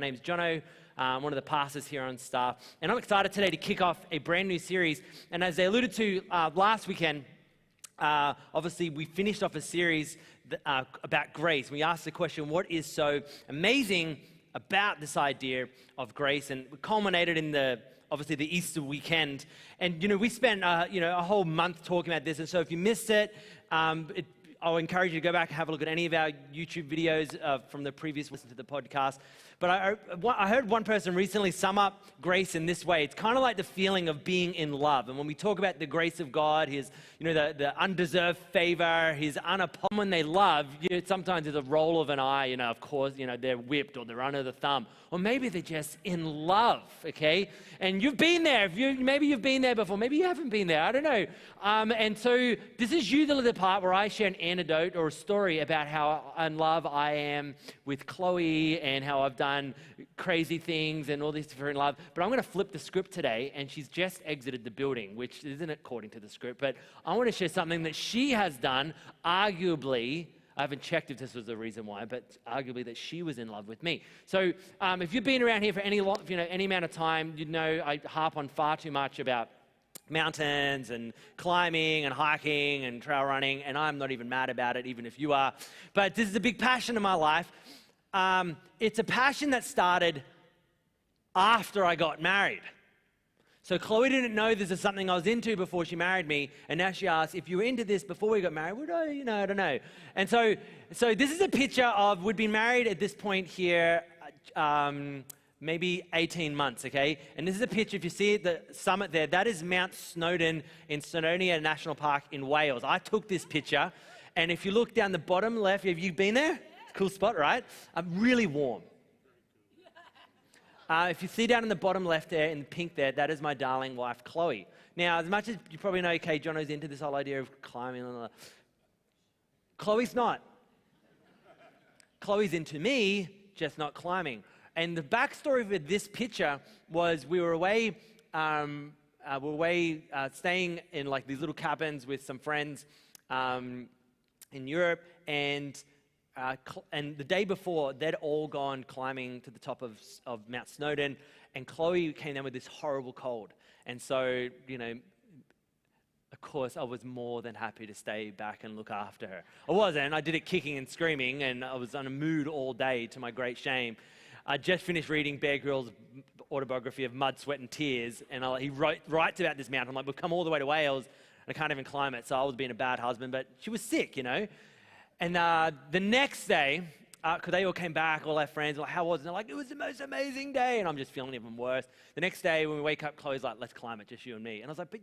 My name's Jono, one of the pastors here on staff, and I'm excited today to kick off a brand new series. And as I alluded to last weekend, obviously we finished off a series about grace. We asked the question, what is so amazing about this idea of grace? And we culminated in obviously the Easter weekend. And, we spent, a whole month talking about this. And so if you missed it, I'll encourage you to go back and have a look at any of our YouTube videos from the previous listen to the podcast. But I heard one person recently sum up grace in this way. It's kind of like the feeling of being in love. And when we talk about the grace of God, His, the undeserved favor, His unapologetic, when they love, sometimes there's a roll of an eye, of course, they're whipped or they're under the thumb. Or maybe they're just in love, okay? And you've been there. Maybe you've been there before. Maybe you haven't been there. I don't know. And so this is usually the part where I share an anecdote or a story about how in love I am with Chloe and how I've done crazy things and all this different love. But I'm going to flip the script today, and she's just exited the building, which isn't according to the script. But I want to share something that she has done, arguably. I haven't checked if this was the reason why, but arguably that she was in love with me. So if you've been around here for any amount of time, I harp on far too much about mountains and climbing and hiking and trail running, and I'm not even mad about it, even if you are. But this is a big passion in my life. It's a passion that started after I got married. So Chloe didn't know this is something I was into before she married me, and now she asks, if you were into this before we got married, would I? I don't know. And so this is a picture of, we'd been married at this point here, maybe 18 months, okay? And this is a picture, if you see the summit there, that is Mount Snowdon in Snowdonia National Park in Wales. I took this picture, and if you look down the bottom left, have you been there? Cool spot, right? Really warm. If you see down in the bottom left there, in the pink there, that is my darling wife, Chloe. Now, as much as you probably know, okay, Jono's into this whole idea of climbing, Chloe's not. Chloe's into me, just not climbing. And the backstory for this picture was we were away, staying in like these little cabins with some friends in Europe, and the day before, they'd all gone climbing to the top of Mount Snowdon, and Chloe came down with this horrible cold. And so, of course, I was more than happy to stay back and look after her. I wasn't. I did it kicking and screaming, and I was on a mood all day, to my great shame. I just finished reading Bear Grylls' autobiography of Mud, Sweat, and Tears, and he writes about this mountain. I'm like, we've come all the way to Wales, and I can't even climb it, so I was being a bad husband, but she was sick, And the next day, because they all came back, all our friends were like, how was it? And they're like, it was the most amazing day. And I'm just feeling even worse. The next day, when we wake up, Chloe's like, let's climb it, just you and me. And I was like, but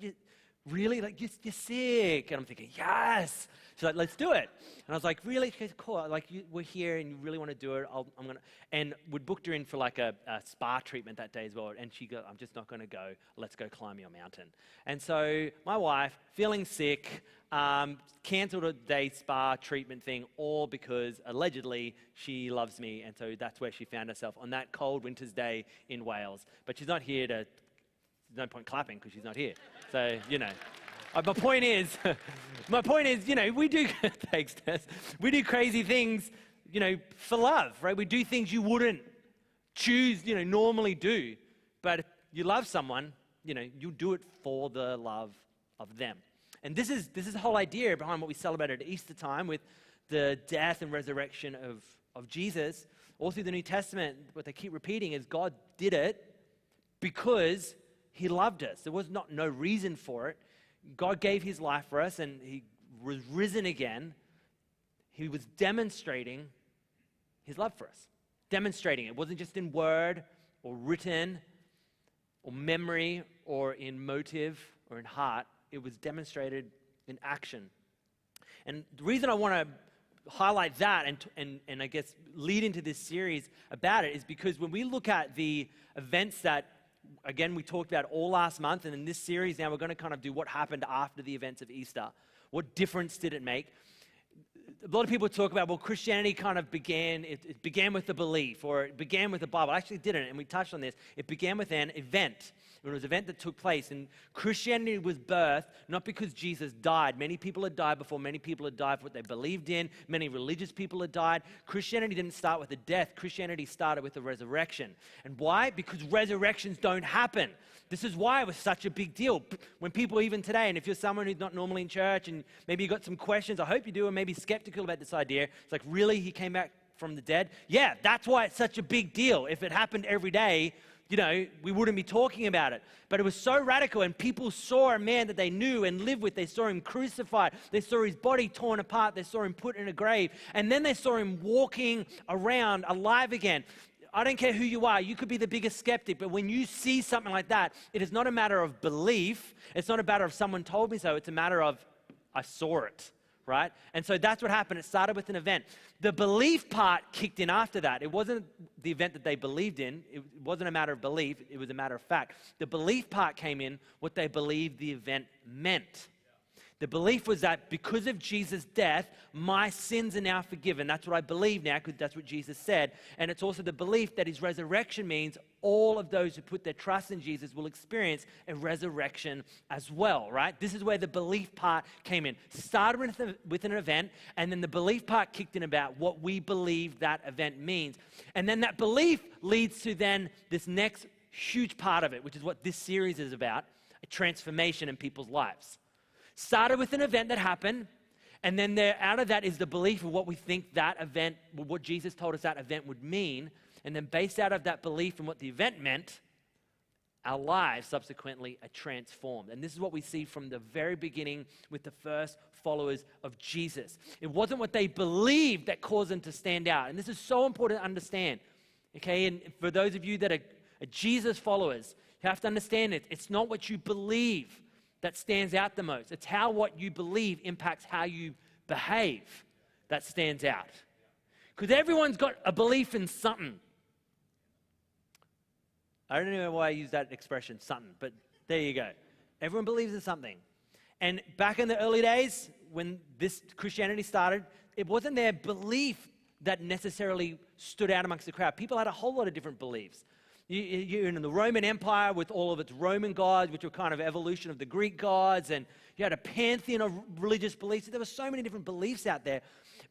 really? Like, you're sick. And I'm thinking, yes. She's like, let's do it. And I was like, really? She goes, cool. Like, we're here and you really want to do it. I'm going to. And we'd booked her in for like a spa treatment that day as well. And she goes, I'm just not going to go. Let's go climb your mountain. And so my wife, feeling sick, cancelled a day spa treatment thing, all because allegedly she loves me. And so that's where she found herself on that cold winter's day in Wales. But she's not here there's no point clapping because she's not here. So, my point is, we do, thanks, Tess, we do crazy things, for love, right? We do things you wouldn't choose, normally do. But if you love someone, you do it for the love of them. And this is the whole idea behind what we celebrate at Easter time with the death and resurrection of Jesus. All through the New Testament, what they keep repeating is God did it because He loved us. There was no reason for it. God gave His life for us, and He was risen again. He was demonstrating His love for us. Demonstrating it. It wasn't just in word or written or memory or in motive or in heart. It was demonstrated in action. And the reason I want to highlight that and I guess lead into this series about it is because when we look at the events that, again, we talked about all last month, and in this series now we're going to kind of do what happened after the events of Easter. What difference did it make? a lot of people talk about, well, Christianity kind of began, it began with the belief, or it began with the Bible. It actually didn't, and we touched on this. It began with an event. It was an event that took place, and Christianity was birthed not because Jesus died. Many people had died before. Many people had died for what they believed in. Many religious people had died. Christianity didn't start with a death. Christianity started with a resurrection. And why? Because resurrections don't happen. This is why it was such a big deal. When people, even today, and if you're someone who's not normally in church and maybe you got some questions, I hope you do, and maybe skeptical about this idea. It's like, really? He came back from the dead? Yeah, that's why it's such a big deal. If it happened every day, we wouldn't be talking about it. But it was so radical, and people saw a man that they knew and lived with. They saw him crucified. They saw his body torn apart. They saw him put in a grave. And then they saw him walking around alive again. I don't care who you are. You could be the biggest skeptic, but when you see something like that, it is not a matter of belief. It's not a matter of someone told me so. It's a matter of I saw it, right? And so that's what happened. It started with an event. The belief part kicked in after that. It wasn't the event that they believed in. It wasn't a matter of belief. It was a matter of fact. The belief part came in, what they believed the event meant. The belief was that because of Jesus' death, my sins are now forgiven. That's what I believe now, because that's what Jesus said. And it's also the belief that his resurrection means all of those who put their trust in Jesus will experience a resurrection as well, right? This is where the belief part came in. Started with an event, and then the belief part kicked in about what we believe that event means. And then that belief leads to then this next huge part of it, which is what this series is about, a transformation in people's lives. Started with an event that happened, and then out of that is the belief of what we think that event, what Jesus told us that event would mean, and then based out of that belief and what the event meant, our lives subsequently are transformed. And this is what we see from the very beginning with the first followers of Jesus. It wasn't what they believed that caused them to stand out, and this is so important to understand, okay? And for those of you that are Jesus followers, you have to understand it. It's not what you believe that stands out the most. It's how what you believe impacts how you behave that stands out. Because everyone's got a belief in something. I don't know why I use that expression, something, but there you go. Everyone believes in something. And back in the early days, when this Christianity started, it wasn't their belief that necessarily stood out amongst the crowd. People had a whole lot of different beliefs. You're in the Roman Empire with all of its Roman gods, which were kind of evolution of the Greek gods, and you had a pantheon of religious beliefs. There were so many different beliefs out there,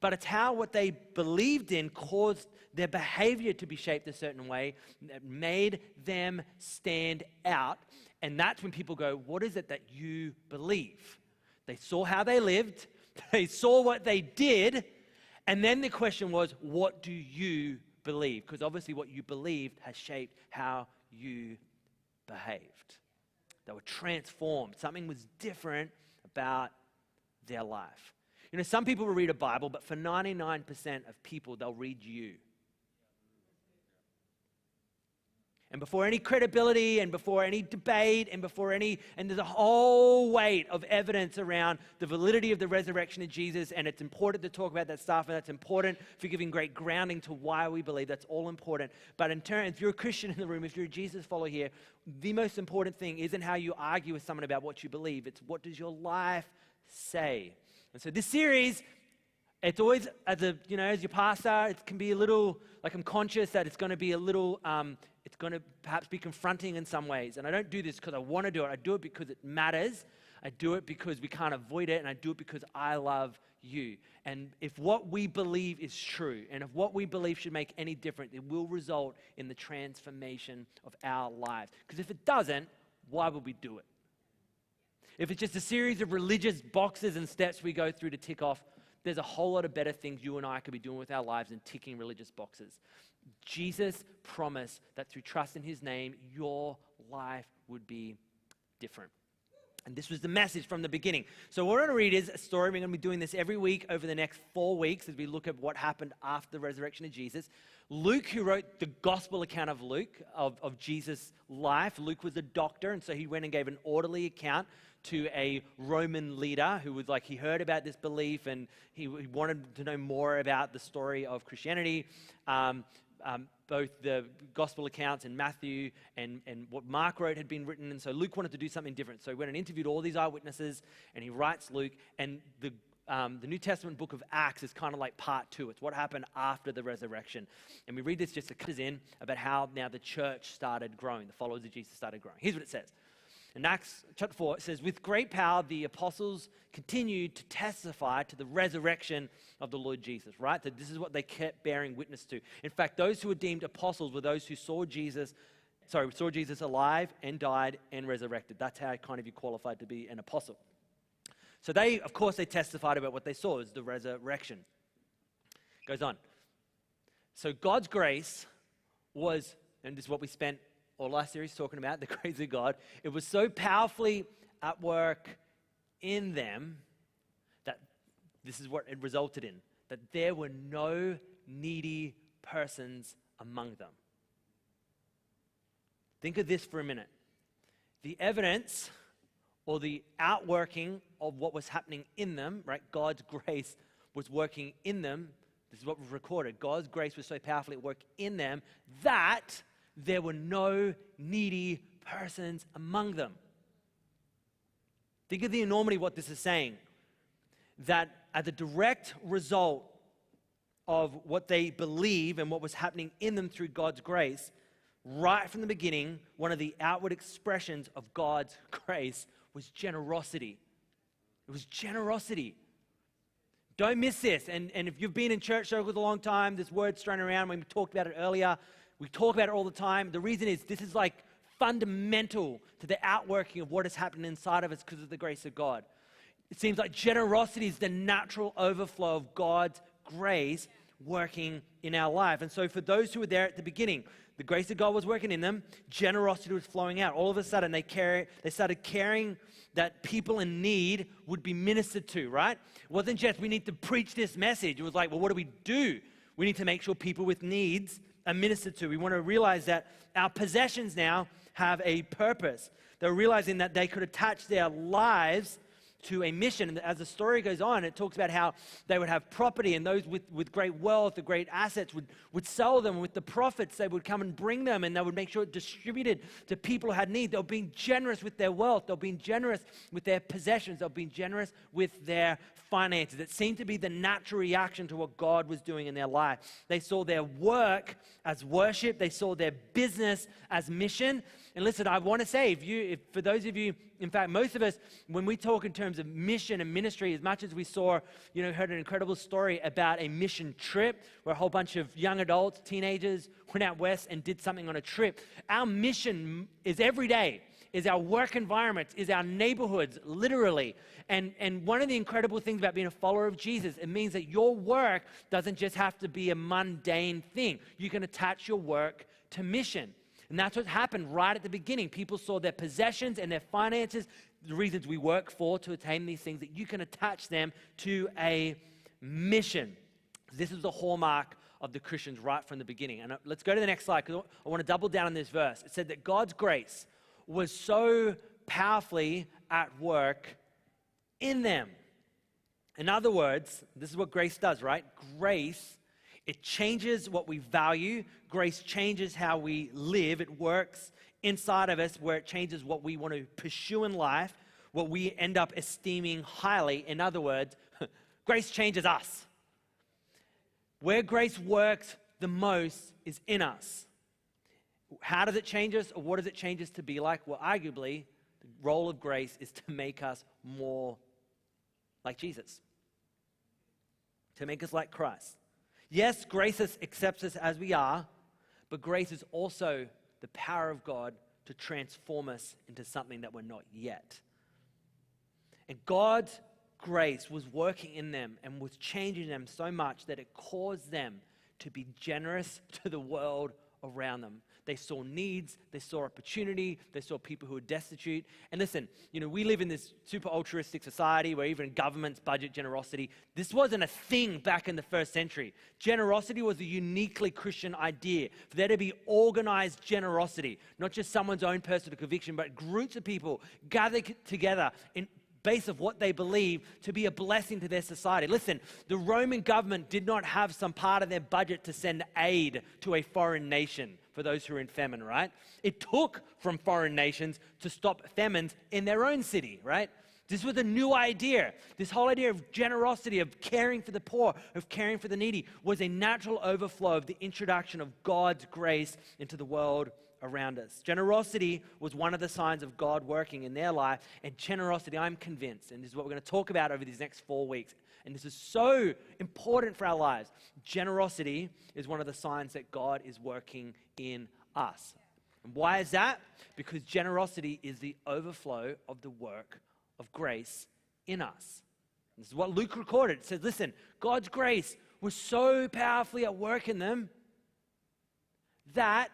but it's how what they believed in caused their behavior to be shaped a certain way that made them stand out. And that's when people go, what is it that you believe? They saw how they lived, they saw what they did, and then the question was, what do you believe? Because obviously what you believed has shaped how you behaved. They were transformed. Something was different about their life. Some people will read a Bible, but for 99% of people, they'll read you. And before any credibility, and before any debate, and there's a whole weight of evidence around the validity of the resurrection of Jesus, and it's important to talk about that stuff, and that's important for giving great grounding to why we believe. That's all important. But in turn, if you're a Christian in the room, if you're a Jesus follower here, the most important thing isn't how you argue with someone about what you believe. It's what does your life say? And so this series, it's always, as your pastor, it can be a little, like I'm conscious that it's going to be a little, it's going to perhaps be confronting in some ways. And I don't do this because I want to do it. I do it because it matters. I do it because we can't avoid it. And I do it because I love you. And if what we believe is true, and if what we believe should make any difference, it will result in the transformation of our lives. Because if it doesn't, why would we do it? If it's just a series of religious boxes and steps we go through to tick off, there's a whole lot of better things you and I could be doing with our lives than ticking religious boxes. Jesus promised that through trust in his name, your life would be different. And this was the message from the beginning. So what we're going to read is a story. We're going to be doing this every week over the next 4 weeks as we look at what happened after the resurrection of Jesus. Luke, who wrote the gospel account of Luke, of Jesus' life, Luke was a doctor, and so he went and gave an orderly account to a Roman leader who was like, he heard about this belief and he wanted to know more about the story of Christianity. Both the gospel accounts in Matthew and what Mark wrote had been written. And so Luke wanted to do something different. So he went and interviewed all these eyewitnesses, and he writes Luke. And the the New Testament book of Acts is kind of like part 2. It's what happened after the resurrection. And we read this just to cut us in about how now the church started growing. The followers of Jesus started growing. Here's what it says. In Acts chapter 4, it says, with great power, the apostles continued to testify to the resurrection of the Lord Jesus, right? So this is what they kept bearing witness to. In fact, those who were deemed apostles were those who saw Jesus alive and died and resurrected. That's how kind of you qualified to be an apostle. So they, of course, they testified about what they saw as the resurrection. Goes on. So God's grace was, and this is what we spent all last series talking about, the grace of God. It was so powerfully at work in them that this is what it resulted in, that there were no needy persons among them. Think of this for a minute. The evidence or the outworking of what was happening in them, right? God's grace was working in them. This is what we've recorded. God's grace was so powerfully at work in them that there were no needy persons among them. Think of the enormity of what this is saying. That as a direct result of what they believe and what was happening in them through God's grace, right from the beginning, one of the outward expressions of God's grace was generosity. It was generosity. Don't miss this. And if you've been in church circles a long time, this word's thrown around. When we talked about it earlier, we talk about it all the time. The reason is this is like fundamental to the outworking of what is happening inside of us because of the grace of God. It seems like generosity is the natural overflow of God's grace working in our life. And so for those who were there at the beginning, the grace of God was working in them, generosity was flowing out. All of a sudden, they started caring that people in need would be ministered to, right? It wasn't just, we need to preach this message. It was like, well, what do? We need to make sure people with needs are ministered to. We want to realize that our possessions now have a purpose. They're realizing that they could attach their lives to a mission. And as the story goes on, it talks about how they would have property, and those with great wealth, the great assets would sell them. With the profits, they would come and bring them, and they would make sure it distributed to people who had need. They were being generous with their wealth. They were being generous with their possessions. They were being generous with their finances. It seemed to be the natural reaction to what God was doing in their life. They saw their work as worship. They saw their business as mission. And listen, I want to say, if for those of you, in fact, most of us, when we talk in terms of mission and ministry, as much as we saw, heard an incredible story about a mission trip where a whole bunch of young adults, teenagers, went out west and did something on a trip. Our mission is every day, is our work environment, is our neighborhoods, literally. And one of the incredible things about being a follower of Jesus, it means that your work doesn't just have to be a mundane thing. You can attach your work to mission. And that's what happened right at the beginning. People saw their possessions and their finances, the reasons we work for to attain these things, that you can attach them to a mission. This is the hallmark of the Christians right from the beginning. And let's go to the next slide, because I want to double down on this verse. It said that God's grace was so powerfully at work in them. In other words, this is what grace does, right? Grace, it changes what we value. Grace changes how we live. It works inside of us where it changes what we want to pursue in life, what we end up esteeming highly. In other words, grace changes us. Where grace works the most is in us. How does it change us, or what does it change us to be like? Well, arguably, the role of grace is to make us more like Jesus, to make us like Christ. Yes, grace accepts us as we are, but grace is also the power of God to transform us into something that we're not yet. And God's grace was working in them and was changing them so much that it caused them to be generous to the world around them. They saw needs, they saw opportunity, they saw people who were destitute. And listen, we live in this super altruistic society where even governments budget generosity. This wasn't a thing back in the first century. Generosity was a uniquely Christian idea. For there to be organized generosity, not just someone's own personal conviction, but groups of people gathered together in base of what they believe to be a blessing to their society. Listen, the Roman government did not have some part of their budget to send aid to a foreign nation for those who are in famine, right? It took from foreign nations to stop famines in their own city, right? This was a new idea. This whole idea of generosity, of caring for the poor, of caring for the needy, was a natural overflow of the introduction of God's grace into the world around us. Generosity was one of the signs of God working in their life, and generosity, I'm convinced, and this is what we're going to talk about over these next 4 weeks, and this is so important for our lives. Generosity is one of the signs that God is working in us. And why is that? Because generosity is the overflow of the work of grace in us. This is what Luke recorded. It says, listen, God's grace was so powerfully at work in them that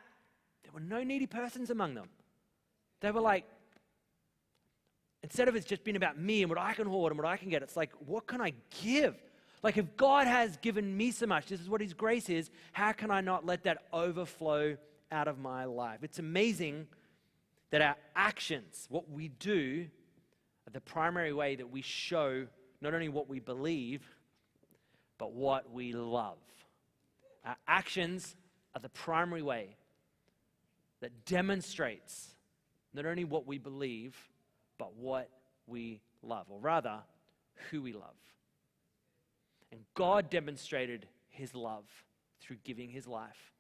there were no needy persons among them. They were like, instead of it's just been about me and what I can hoard and what I can get, it's like, what can I give? Like, if God has given me so much, this is what his grace is, how can I not let that overflow out of my life? It's amazing that our actions, what we do, are the primary way that we show not only what we believe, but what we love. Our actions are the primary way that demonstrates not only what we believe, but what we love, or rather, who we love. And God demonstrated his love through giving his life.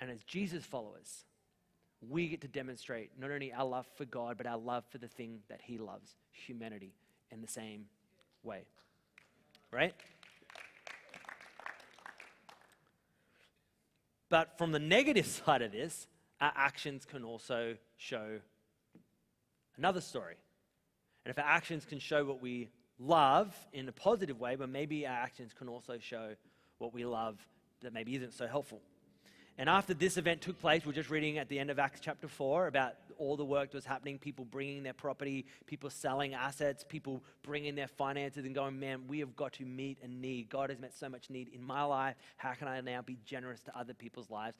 And as Jesus followers, we get to demonstrate not only our love for God, but our love for the thing that he loves, humanity, in the same way. Right? But from the negative side of this, our actions can also show another story. And if our actions can show what we love in a positive way, but maybe our actions can also show what we love that maybe isn't so helpful. And after this event took place, we're just reading at the end of Acts chapter 4 about all the work that was happening, people bringing their property, people selling assets, people bringing their finances and going, man, we have got to meet a need. God has met so much need in my life. How can I now be generous to other people's lives?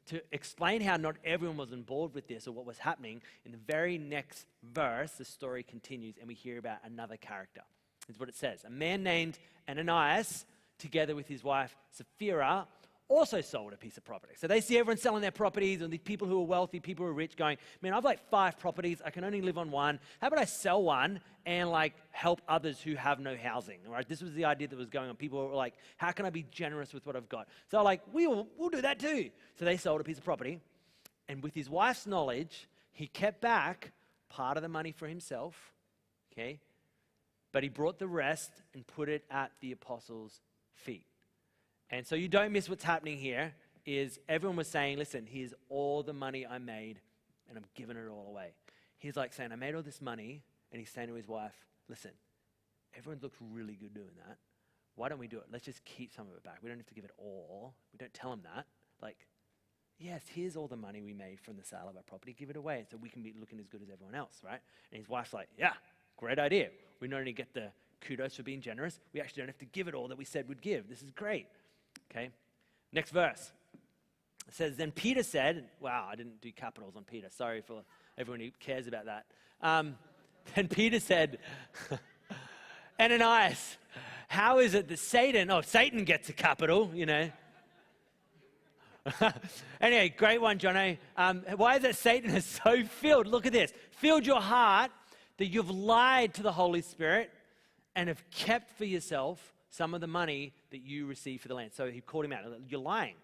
To explain how not everyone was on board with this or what was happening, in the very next verse, the story continues and we hear about another character. It's what it says. A man named Ananias, together with his wife Sapphira, also sold a piece of property. So they see everyone selling their properties, and the people who are wealthy, people who are rich going, man, I've like 5 properties. I can only live on one. How about I sell one and like help others who have no housing, right? This was the idea that was going on. People were like, how can I be generous with what I've got? So they're like, we'll do that too. So they sold a piece of property, and with his wife's knowledge, he kept back part of the money for himself, okay? But he brought the rest and put it at the apostles' feet. And so you don't miss what's happening here is everyone was saying, listen, here's all the money I made and I'm giving it all away. He's like saying, I made all this money, and he's saying to his wife, listen, everyone looks really good doing that. Why don't we do it? Let's just keep some of it back. We don't have to give it all. We don't tell him that. Like, yes, here's all the money we made from the sale of our property. Give it away so we can be looking as good as everyone else, right? And his wife's like, yeah, great idea. We not only get the kudos for being generous, we actually don't have to give it all that we said we'd give. This is great. Okay, next verse. It says, then Peter said, wow, I didn't do capitals on Peter. Sorry for everyone who cares about that. Then Peter said, Ananias, how is it that Satan gets a capital, you know. Anyway, great one, Jono. Why is it Satan is so filled? Look at this. Filled your heart that you've lied to the Holy Spirit and have kept for yourself some of the money that you received for the land. So he called him out. You're lying,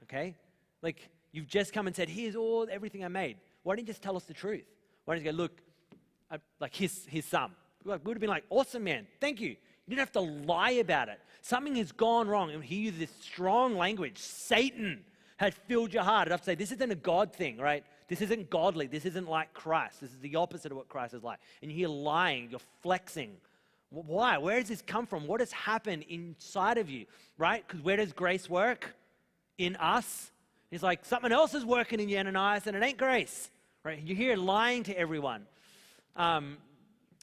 okay? Like, you've just come and said, here's everything I made. Why didn't you just tell us the truth? Why didn't you go, look, here's some. We would have been like, awesome, man, thank you. You didn't have to lie about it. Something has gone wrong. And he used this strong language. Satan had filled your heart. I'd have to say, this isn't a God thing, right? This isn't godly. This isn't like Christ. This is the opposite of what Christ is like. And you're lying, you're flexing. Why? Where does this come from? What has happened inside of you, right? Because where does grace work? In us. It's like something else is working in you, Ananias, and it ain't grace, right? You're here lying to everyone.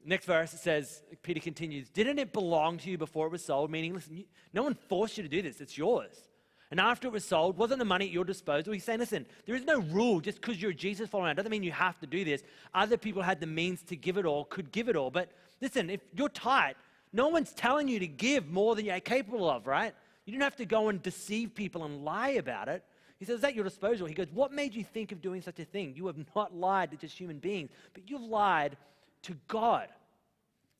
Next verse, it says, Peter continues, didn't it belong to you before it was sold? Meaning, listen, no one forced you to do this. It's yours. And after it was sold, wasn't the money at your disposal? He's saying, listen, there is no rule just because you're a Jesus follower. It doesn't mean you have to do this. Other people had the means to give it all, could give it all. But listen, if you're tight, no one's telling you to give more than you're capable of, right? You don't have to go and deceive people and lie about it. He says, is that at your disposal? He goes, what made you think of doing such a thing? You have not lied to just human beings, but you've lied to God.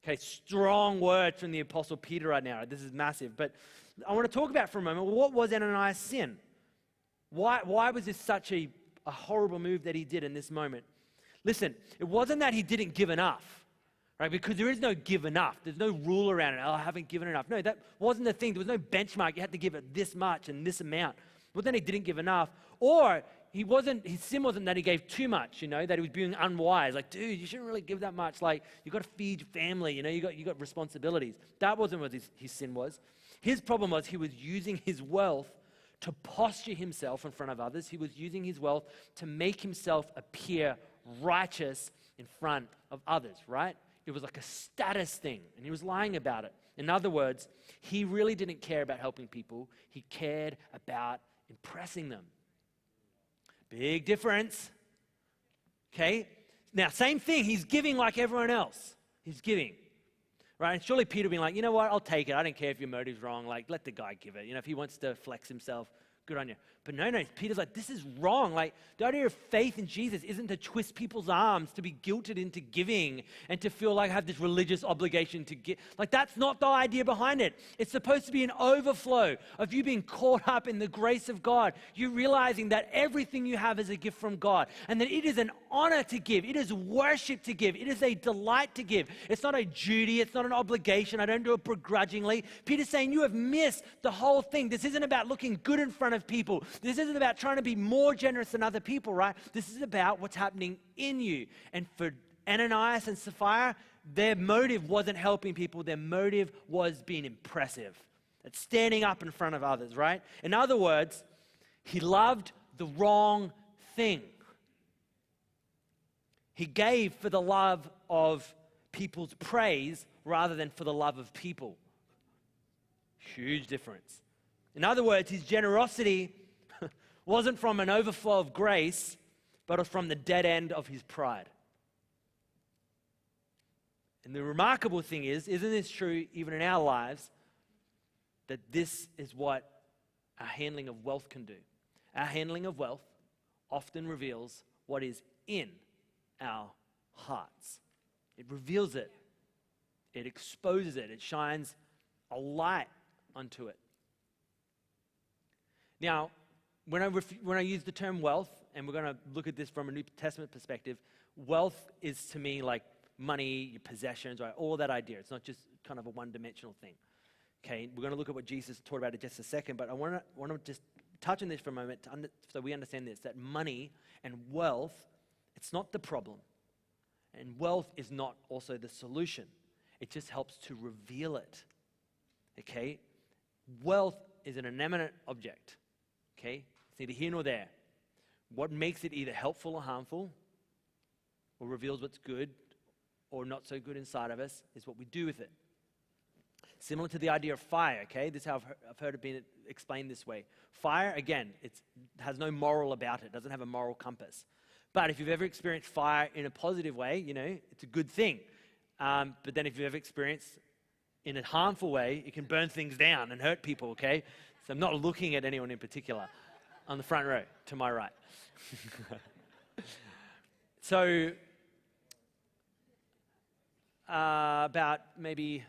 Okay, strong words from the Apostle Peter right now. This is massive. But I want to talk about for a moment, what was Ananias' sin? Why was this such a horrible move that he did in this moment? Listen, it wasn't that he didn't give enough, right? Because there is no give enough. There's no rule around it. Oh, I haven't given enough. No, that wasn't the thing. There was no benchmark. You had to give it this much and this amount. But then he didn't give enough. Or his sin wasn't that he gave too much, that he was being unwise. Like, dude, you shouldn't really give that much. Like, you got to feed your family, you got responsibilities. That wasn't what his sin was. His problem was he was using his wealth to posture himself in front of others. He was using his wealth to make himself appear righteous in front of others, right? It was like a status thing, and he was lying about it. In other words, he really didn't care about helping people. He cared about impressing them. Big difference. Okay? Now, same thing. He's giving like everyone else. He's giving. Right? And surely Peter being like, you know what? I'll take it. I don't care if your motive's wrong. Like, let the guy give it. If he wants to flex himself, good on you. But no, Peter's like, this is wrong. Like, the idea of faith in Jesus isn't to twist people's arms, to be guilted into giving, and to feel like I have this religious obligation to give. Like, that's not the idea behind it. It's supposed to be an overflow of you being caught up in the grace of God. You realizing that everything you have is a gift from God, and that it is an honor to give. It is worship to give. It is a delight to give. It's not a duty. It's not an obligation. I don't do it begrudgingly. Peter's saying you have missed the whole thing. This isn't about looking good in front of people. This isn't about trying to be more generous than other people, right? This is about what's happening in you. And for Ananias and Sapphira, their motive wasn't helping people. Their motive was being impressive. It's standing up in front of others, right? In other words, he loved the wrong thing. He gave for the love of people's praise rather than for the love of people. Huge difference. In other words, his generosity wasn't from an overflow of grace, but it was from the dead end of his pride. And the remarkable thing is, isn't this true even in our lives, that this is what our handling of wealth can do? Our handling of wealth often reveals what is in our hearts. It reveals it. It exposes it. It shines a light onto it. Now, when I use the term wealth, and we're going to look at this from a New Testament perspective, wealth is to me like money, your possessions, right? All that idea. It's not just kind of a one-dimensional thing. Okay, we're going to look at what Jesus taught about in just a second, but I want to just touch on this for a moment so we understand this, that money and wealth, it's not the problem. And wealth is not also the solution. It just helps to reveal it. Okay? Wealth is an inanimate object. Okay? It's neither here nor there. What makes it either helpful or harmful, or reveals what's good or not so good inside of us, is what we do with it. Similar to the idea of fire, okay? This is how I've heard it being explained this way. Fire, again, it has no moral about it. Doesn't have a moral compass. But if you've ever experienced fire in a positive way, it's a good thing. But then if you've ever experienced in a harmful way, it can burn things down and hurt people, okay? So I'm not looking at anyone in particular on the front row to my right. So about maybe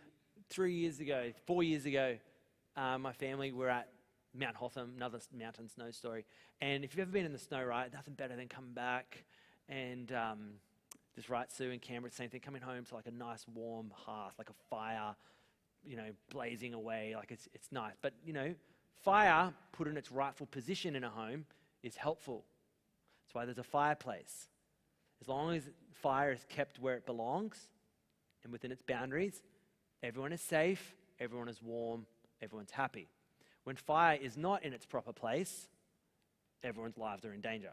4 years ago, my family were at Mount Hotham, another mountain snow story. And if you've ever been in the snow, right, nothing better than coming back and just right, Sue and Canberra, same thing, coming home to like a nice warm hearth, like a fire, blazing away, like it's nice. But, fire put in its rightful position in a home is helpful. That's why there's a fireplace. As long as fire is kept where it belongs and within its boundaries, everyone is safe, everyone is warm, everyone's happy. When fire is not in its proper place, everyone's lives are in danger.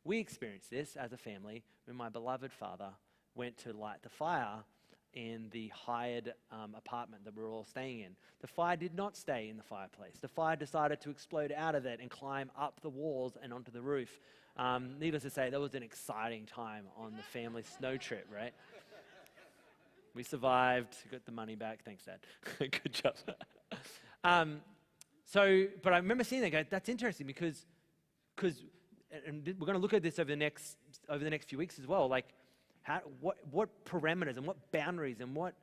We experienced this as a family when my beloved father went to light the fire in the hired apartment that we were all staying in. The fire did not stay in the fireplace. The fire decided to explode out of it and climb up the walls and onto the roof. Needless to say, that was an exciting time on the family snow trip, right? We survived, got the money back. Thanks, Dad. Good job. But I remember seeing that, go, that's interesting because and we're going to look at this over the next few weeks as well. Like, what parameters and what boundaries and what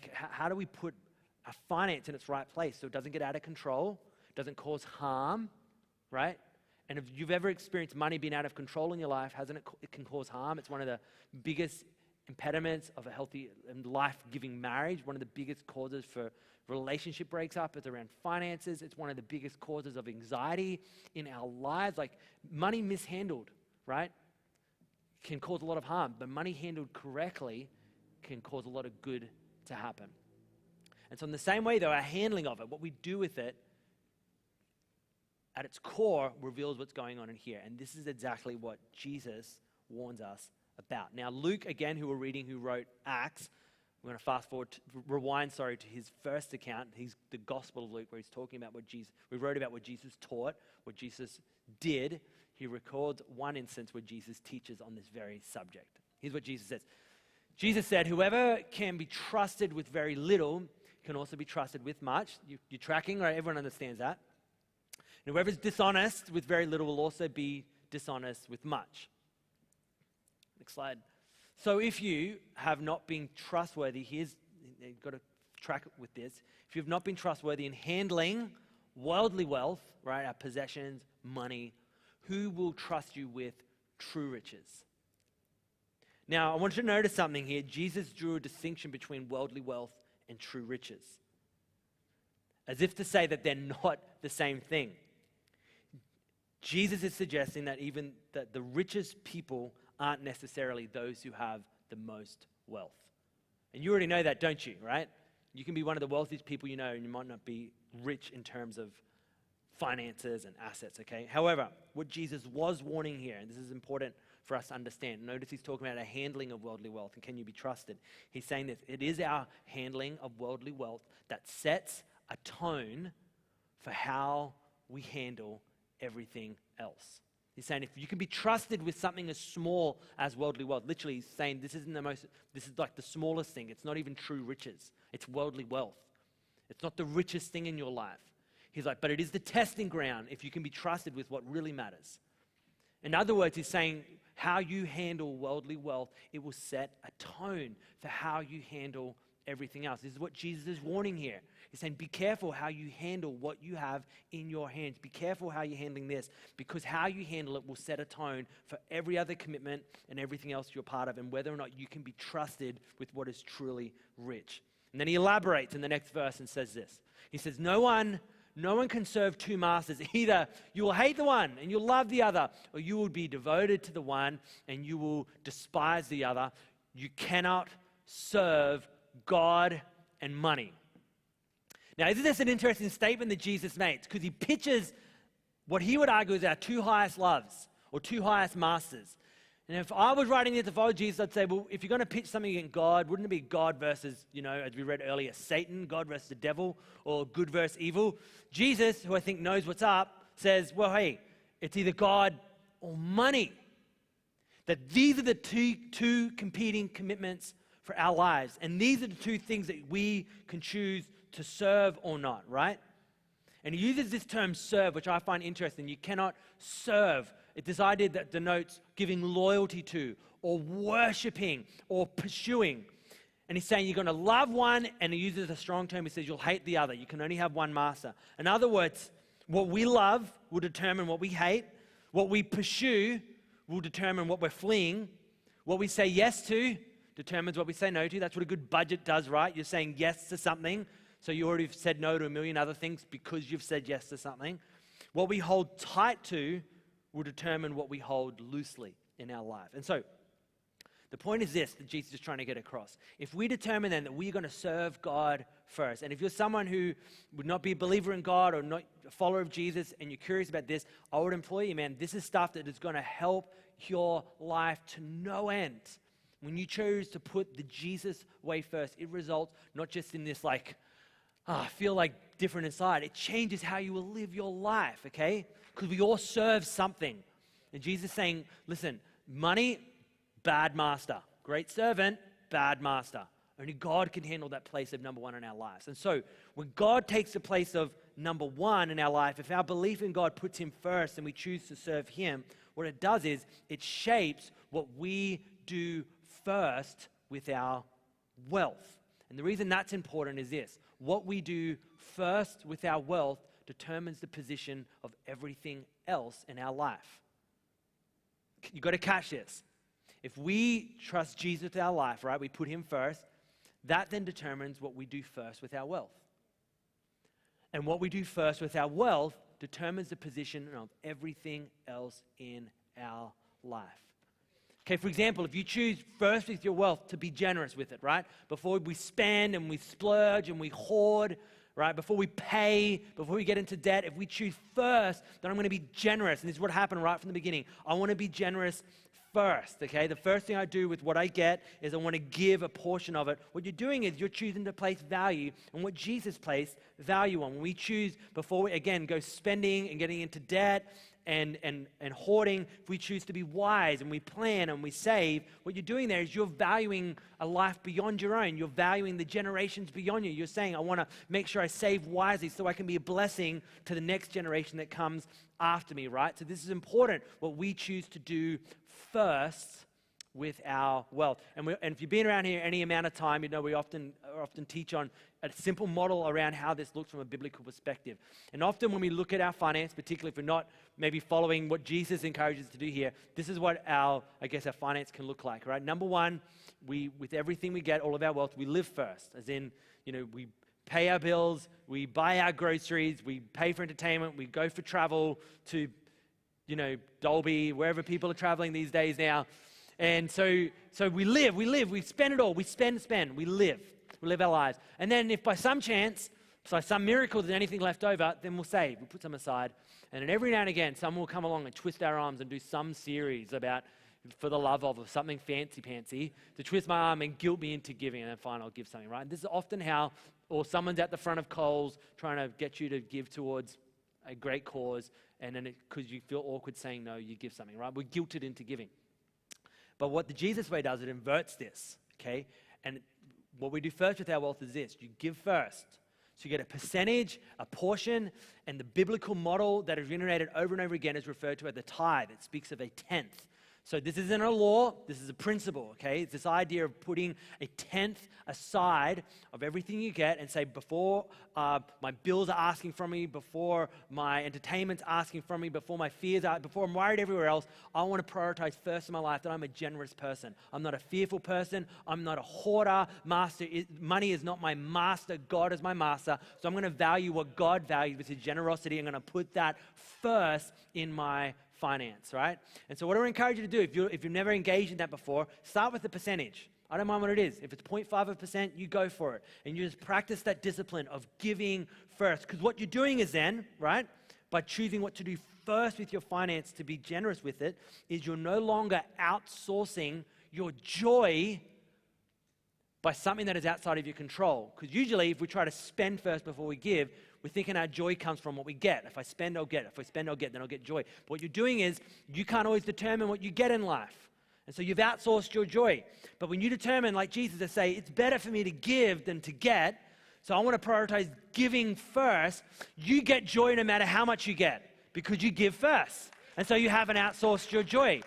how do we put our finance in its right place so it doesn't get out of control, doesn't cause harm, right? And if you've ever experienced money being out of control in your life, it can cause harm. It's one of the biggest impediments of a healthy and life-giving marriage. One of the biggest causes for relationship breaks up is around finances. It's one of the biggest causes of anxiety in our lives. Like money mishandled, right, can cause a lot of harm, but money handled correctly can cause a lot of good to happen. And so in the same way, though, our handling of it, what we do with it, at its core, reveals what's going on in here. And this is exactly what Jesus warns us about. Now, Luke, again, who we're reading, who wrote Acts, we're going to rewind to his first account. He's the Gospel of Luke, where he's talking about we wrote about what Jesus taught, what Jesus did. He records one instance where Jesus teaches on this very subject. Here's what Jesus says. Jesus said, whoever can be trusted with very little can also be trusted with much. You're tracking, right? Everyone understands that. And whoever's dishonest with very little will also be dishonest with much. Next slide. So if you have not been trustworthy, you've got to track with this. If you've not been trustworthy in handling worldly wealth, right, our possessions, money, who will trust you with true riches? Now, I want you to notice something here. Jesus drew a distinction between worldly wealth and true riches, as if to say that they're not the same thing. Jesus is suggesting that even that the richest people aren't necessarily those who have the most wealth. And you already know that, don't you, right? You can be one of the wealthiest people you know, and you might not be rich in terms of finances and assets, okay? However, what Jesus was warning here, and this is important for us to understand, notice he's talking about a handling of worldly wealth, and can you be trusted? He's saying this, it is our handling of worldly wealth that sets a tone for how we handle everything else. He's saying if you can be trusted with something as small as worldly wealth, literally he's saying this is like the smallest thing. It's not even true riches. It's worldly wealth. It's not the richest thing in your life. He's like, but it is the testing ground if you can be trusted with what really matters. In other words, he's saying how you handle worldly wealth, it will set a tone for how you handle everything else. This is what Jesus is warning here. He's saying, be careful how you handle what you have in your hands. Be careful how you're handling this, because how you handle it will set a tone for every other commitment and everything else you're part of, and whether or not you can be trusted with what is truly rich. And then he elaborates in the next verse and says this. He says, no one can serve two masters. Either you will hate the one and you'll love the other, or you will be devoted to the one and you will despise the other. You cannot serve God and money. Now, isn't this an interesting statement that Jesus makes? Because he pitches what he would argue is our two highest loves or two highest masters. And if I was writing this, if I was Jesus, I'd say, well, if you're going to pitch something against God, wouldn't it be God versus, as we read earlier, Satan, God versus the devil, or good versus evil? Jesus, who I think knows what's up, says, well, hey, it's either God or money. That these are the two competing commitments for our lives. And these are the two things that we can choose to serve or not, right? And he uses this term serve, which I find interesting. You cannot serve. It's this idea that denotes giving loyalty to, or worshiping, or pursuing. And he's saying you're going to love one, and he uses a strong term. He says you'll hate the other. You can only have one master. In other words, what we love will determine what we hate. What we pursue will determine what we're fleeing. What we say yes to determines what we say no to. That's what a good budget does, right? You're saying yes to something. So you already said no to a million other things because you've said yes to something. What we hold tight to will determine what we hold loosely in our life. And so the point is this that Jesus is trying to get across. If we determine then that we're going to serve God first, and if you're someone who would not be a believer in God or not a follower of Jesus and you're curious about this, I would implore you, man, this is stuff that is going to help your life to no end. When you choose to put the Jesus way first, it results not just in this I feel like different inside. It changes how you will live your life, okay? Because we all serve something. And Jesus is saying, listen, money, bad master. Great servant, bad master. Only God can handle that place of number one in our lives. And so when God takes the place of number one in our life, if our belief in God puts him first and we choose to serve him, what it does is it shapes what we do first with our wealth. And the reason that's important is this: what we do first with our wealth determines the position of everything else in our life. You've got to catch this. If we trust Jesus with our life, right, we put him first, that then determines what we do first with our wealth. And what we do first with our wealth determines the position of everything else in our life. Okay, for example, if you choose first with your wealth to be generous with it, right? Before we spend and we splurge and we hoard, right? Before we pay, before we get into debt, if we choose first that I'm going to be generous, and this is what happened right from the beginning. I want to be generous first, okay? The first thing I do with what I get is I want to give a portion of it. What you're doing is you're choosing to place value on what Jesus placed value on. When we choose, before we, again, go spending and getting into debt and hoarding, if we choose to be wise and we plan and we save, what you're doing there is you're valuing a life beyond your own. You're valuing the generations beyond you. You're saying, I want to make sure I save wisely so I can be a blessing to the next generation that comes after me, right? So this is important, what we choose to do first with our wealth. And if you've been around here any amount of time, you know we often teach on a simple model around how this looks from a biblical perspective. And often when we look at our finance, particularly if we're not maybe following what Jesus encourages us to do here, this is what our finance can look like, right? Number one, with everything we get, all of our wealth, we live first. As in, we pay our bills, we buy our groceries, we pay for entertainment, we go for travel to, Dolby, wherever people are traveling these days now. And so we live, we spend it all, we spend, we live our lives. And then if by some chance, by some miracle there's anything left over, then we'll save, we'll put some aside. And then every now and again, someone will come along and twist our arms and do some series about for the love of or something fancy to twist my arm and guilt me into giving, and then fine, I'll give something, right? And this is often how, or someone's at the front of Coles trying to get you to give towards a great cause, and then because you feel awkward saying no, you give something, right? We're guilted into giving. But what the Jesus way does, it inverts this, okay? And what we do first with our wealth is this: you give first. So you get a percentage, a portion, and the biblical model that is reiterated over and over again is referred to as the tithe. It speaks of a tenth. So this isn't a law, this is a principle, okay? It's this idea of putting a tenth aside of everything you get and say, before my bills are asking from me, before my entertainment's asking from me, before my fears are, before I'm worried everywhere else, I want to prioritize first in my life that I'm a generous person. I'm not a fearful person. I'm not a hoarder. Money is not my master. God is my master. So I'm going to value what God values, which is generosity. I'm going to put that first in my finance, right? And so what I encourage you to do, if you've never engaged in that before, start with the percentage. I don't mind what it is. If it's 0.5%, you go for it. And you just practice that discipline of giving first. Because what you're doing is then, right, by choosing what to do first with your finance to be generous with it, is you're no longer outsourcing your joy by something that is outside of your control. Because usually if we try to spend first before we give, we're thinking our joy comes from what we get. If I spend, I'll get. If I spend, I'll get. Then I'll get joy. But what you're doing is you can't always determine what you get in life. And so you've outsourced your joy. But when you determine, like Jesus, to say, it's better for me to give than to get, so I want to prioritize giving first, you get joy no matter how much you get because you give first. And so you haven't outsourced your joy.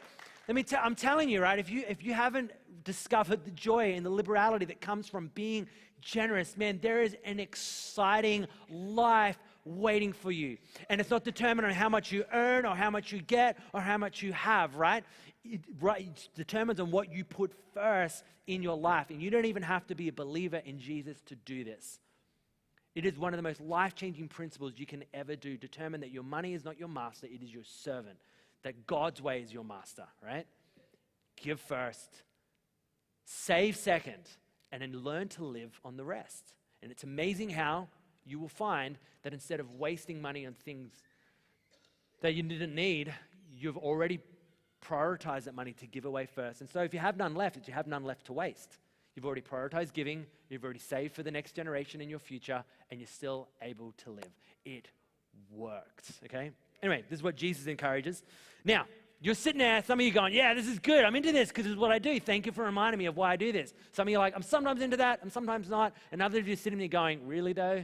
I'm telling you, right, if you haven't discovered the joy and the liberality that comes from being generous, man, there is an exciting life waiting for you. And it's not determined on how much you earn or how much you get or how much you have, right? It determines on what you put first in your life. And you don't even have to be a believer in Jesus to do this. It is one of the most life-changing principles you can ever do. Determine that your money is not your master, it is your servant. That God's way is your master, right? Give first, save second, and then learn to live on the rest. And it's amazing how you will find that instead of wasting money on things that you didn't need, you've already prioritized that money to give away first. And so if you have none left, you have none left to waste. You've already prioritized giving, you've already saved for the next generation in your future, and you're still able to live. It worked, okay? Anyway, this is what Jesus encourages. Now, you're sitting there, some of you going, yeah, this is good. I'm into this because this is what I do. Thank you for reminding me of why I do this. Some of you are like, I'm sometimes into that, I'm sometimes not. And others of you are sitting there going, really though?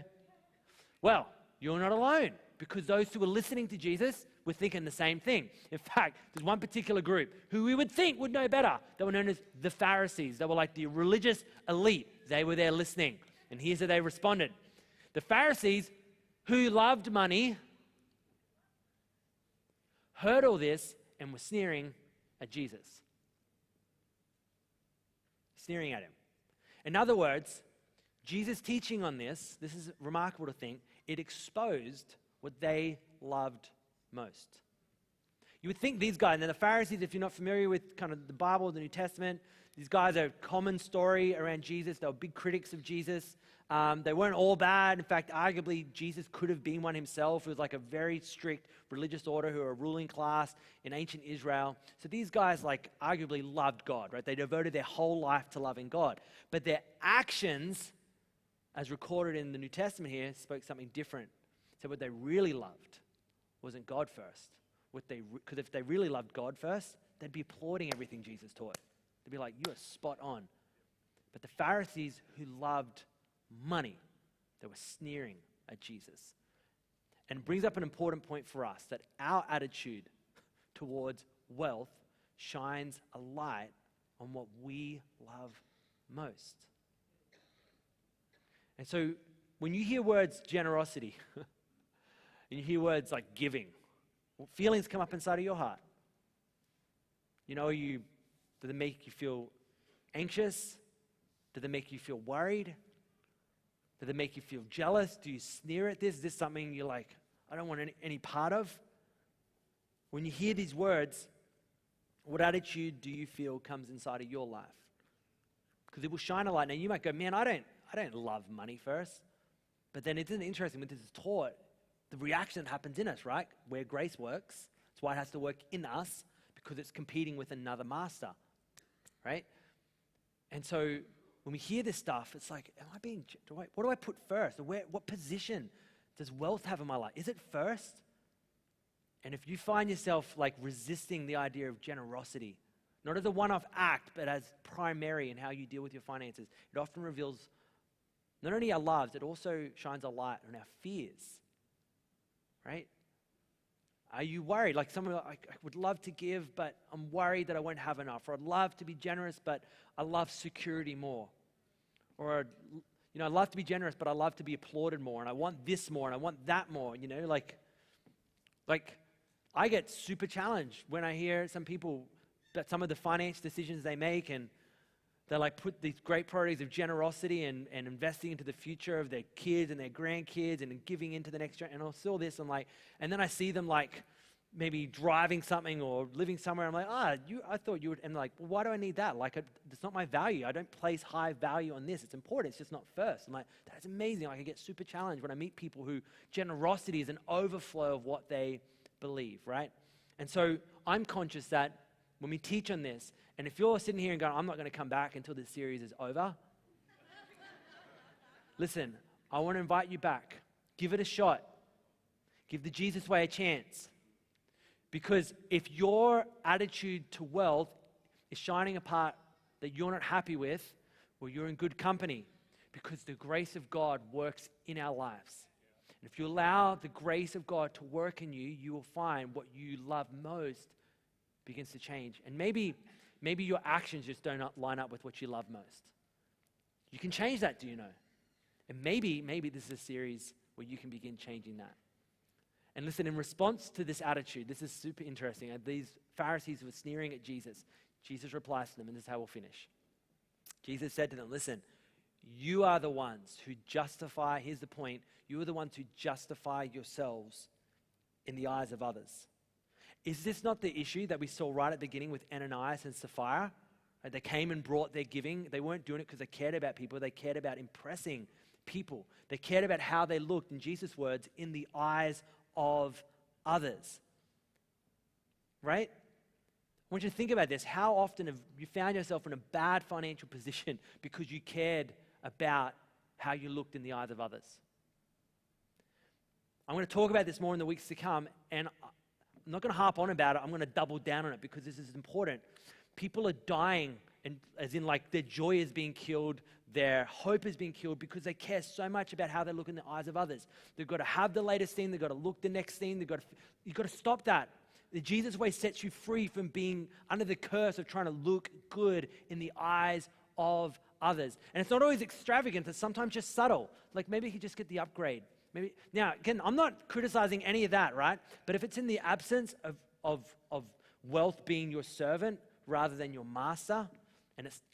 Well, you're not alone, because those who were listening to Jesus were thinking the same thing. In fact, there's one particular group who we would think would know better. They were known as the Pharisees. They were like the religious elite. They were there listening. And here's how they responded. The Pharisees, who loved money, heard all this and were sneering at Jesus. Sneering at him. In other words, Jesus' teaching on this is remarkable to think, it exposed what they loved most. You would think these guys, and the Pharisees, if you're not familiar with kind of the Bible, the New Testament, these guys are a common story around Jesus. They were big critics of Jesus. They weren't all bad. In fact, arguably, Jesus could have been one himself. It was like a very strict religious order who were a ruling class in ancient Israel. So these guys, like, arguably loved God, right? They devoted their whole life to loving God. But their actions, as recorded in the New Testament here, spoke something different. So what they really loved wasn't God first. Because if they really loved God first, they'd be applauding everything Jesus taught. They'd be like, you are spot on. But the Pharisees who loved money, they were sneering at Jesus. And it brings up an important point for us, that our attitude towards wealth shines a light on what we love most. And so when you hear words generosity, and you hear words like giving, what feelings come up inside of your heart? You know, do they make you feel anxious? Do they make you feel worried? Do they make you feel jealous? Do you sneer at this? Is this something you're like, I don't want any part of? When you hear these words, what attitude do you feel comes inside of your life? Because it will shine a light. Now you might go, man, I don't love money first. But then isn't it interesting when this is taught, the reaction that happens in us, right? Where grace works. That's why it has to work in us, because it's competing with another master, right? And so when we hear this stuff, it's like, what do I put first? What position does wealth have in my life? Is it first? And if you find yourself like resisting the idea of generosity, not as a one-off act, but as primary in how you deal with your finances, it often reveals not only our loves, it also shines a light on our fears, right? Are you worried? Like someone, I would love to give, but I'm worried that I won't have enough. Or I'd love to be generous, but I love security more. Or, I'd love to be generous, but I love to be applauded more. And I want this more, and I want that more, like I get super challenged when I hear some people, that some of the finance decisions they make, and they like put these great priorities of generosity and investing into the future of their kids and their grandkids and giving into the next generation. And I saw this, and then I see them like maybe driving something or living somewhere. I'm like, I thought you would, and like, well, why do I need that? Like, it's not my value. I don't place high value on this. It's important. It's just not first. I'm like, that's amazing. Like, I get super challenged when I meet people who generosity is an overflow of what they believe, right? And so I'm conscious that when we teach on this, and if you're sitting here and going, I'm not going to come back until this series is over, listen, I want to invite you back. Give it a shot. Give the Jesus way a chance. Because if your attitude to wealth is shining a part that you're not happy with, well, you're in good company, because the grace of God works in our lives. And if you allow the grace of God to work in you, you will find what you love most begins to change. And maybe your actions just don't line up with what you love most. You can change that, do you know? And maybe this is a series where you can begin changing that. And listen, in response to this attitude, this is super interesting. These Pharisees were sneering at Jesus. Jesus replies to them, and this is how we'll finish. Jesus said to them, listen, you are the ones who justify, here's the point, you are the ones who justify yourselves in the eyes of others. Is this not the issue that we saw right at the beginning with Ananias and Sapphira? They came and brought their giving. They weren't doing it because they cared about people. They cared about impressing people. They cared about how they looked, in Jesus' words, in the eyes of others. Right? I want you to think about this. How often have you found yourself in a bad financial position because you cared about how you looked in the eyes of others? I'm going to talk about this more in the weeks to come, and I'm not going to harp on about it. I'm going to double down on it because this is important. People are dying And as in like their joy is being killed, their hope is being killed because they care so much about how they look in the eyes of others. They've got to have the latest thing. They've got to look the next thing. You've got to stop that. The Jesus way sets you free from being under the curse of trying to look good in the eyes of others. And it's not always extravagant. It's sometimes just subtle. Like maybe you could just get the upgrade. Now, again, I'm not criticizing any of that, right? But if it's in the absence of wealth being your servant rather than your master,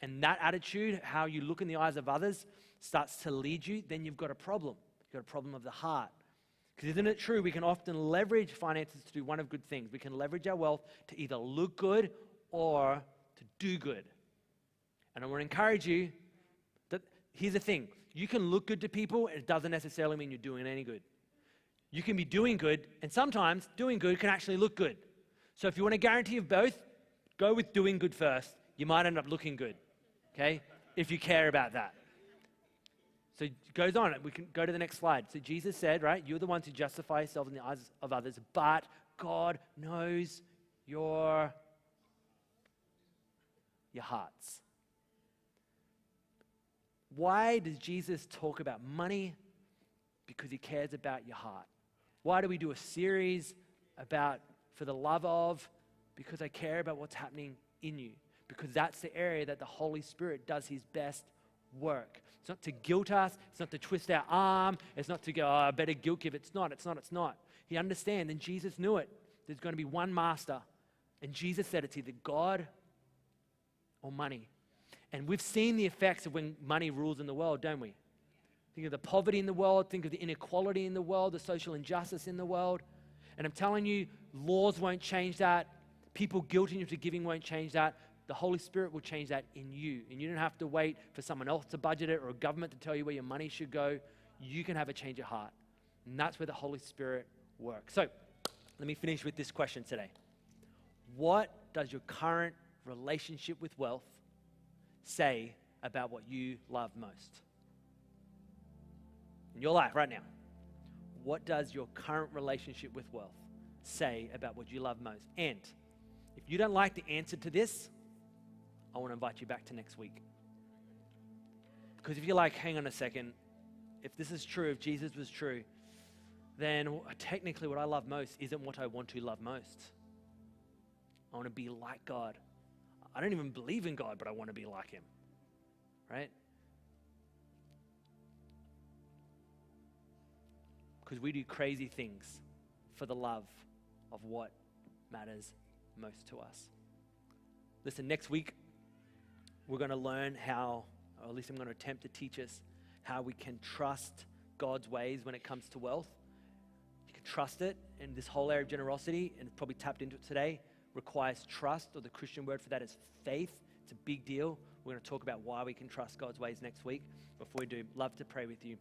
and that attitude, how you look in the eyes of others, starts to lead you, then you've got a problem. You've got a problem of the heart. Because isn't it true, we can often leverage finances to do one of good things. We can leverage our wealth to either look good or to do good. And I want to encourage you that here's the thing. You can look good to people, and it doesn't necessarily mean you're doing any good. You can be doing good, and sometimes doing good can actually look good. So if you want a guarantee of both, go with doing good first. You might end up looking good, okay, if you care about that. So it goes on. We can go to the next slide. So Jesus said, right, you're the ones who justify yourselves in the eyes of others, but God knows your hearts. Why does Jesus talk about money? Because he cares about your heart. Why do we do a series about for the love of? Because I care about what's happening in you. Because that's the area that the Holy Spirit does his best work. It's not to guilt us. It's not to twist our arm. It's not to go, I better guilt give. It's not. He understands, and Jesus knew it. There's going to be one master. And Jesus said it's either God or money. And we've seen the effects of when money rules in the world, don't we? Think of the poverty in the world. Think of the inequality in the world, the social injustice in the world. And I'm telling you, laws won't change that. People guilting you into giving won't change that. The Holy Spirit will change that in you. And you don't have to wait for someone else to budget it or a government to tell you where your money should go. You can have a change of heart. And that's where the Holy Spirit works. So let me finish with this question today. What does your current relationship with wealth say about what you love most? In your life right now, what does your current relationship with wealth say about what you love most? And if you don't like the answer to this, I want to invite you back to next week. Because if you're like, hang on a second, if this is true, if Jesus was true, then technically what I love most isn't what I want to love most. I want to be like God. I don't even believe in God, but I want to be like him. Right? Because we do crazy things for the love of what matters most to us. Listen, next week, we're going to learn how, or at least I'm going to attempt to teach us how we can trust God's ways when it comes to wealth. You can trust it, and this whole area of generosity, and it's probably tapped into it today, requires trust, or the Christian word for that is faith. It's a big deal. We're going to talk about why we can trust God's ways next week. Before we do, love to pray with you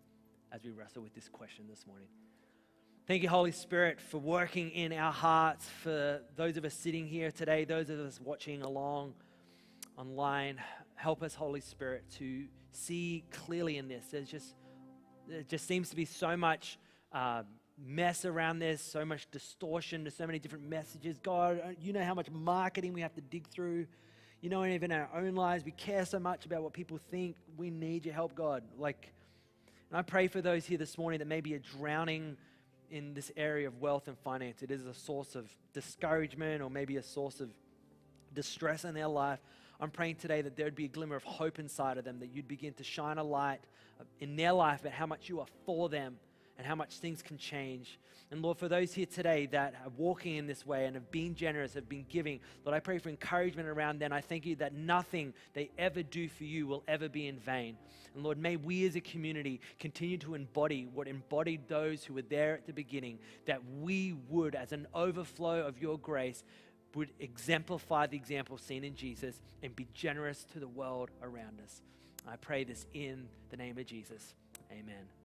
as we wrestle with this question this morning. Thank you, Holy Spirit, for working in our hearts, for those of us sitting here today, those of us watching along online. Help us, Holy Spirit, to see clearly in this. There just seems to be so much mess around this, so much distortion, there's so many different messages. God, you know how much marketing we have to dig through. You know, and even in our own lives, we care so much about what people think. We need your help, God. And I pray for those here this morning that maybe are drowning in this area of wealth and finance. It is a source of discouragement or maybe a source of distress in their life. I'm praying today that there would be a glimmer of hope inside of them, that you'd begin to shine a light in their life about how much you are for them and how much things can change. And Lord, for those here today that are walking in this way and have been generous, have been giving, Lord, I pray for encouragement around them. I thank you that nothing they ever do for you will ever be in vain. And Lord, may we as a community continue to embody what embodied those who were there at the beginning, that we would, as an overflow of your grace, would exemplify the example seen in Jesus and be generous to the world around us. I pray this in the name of Jesus. Amen.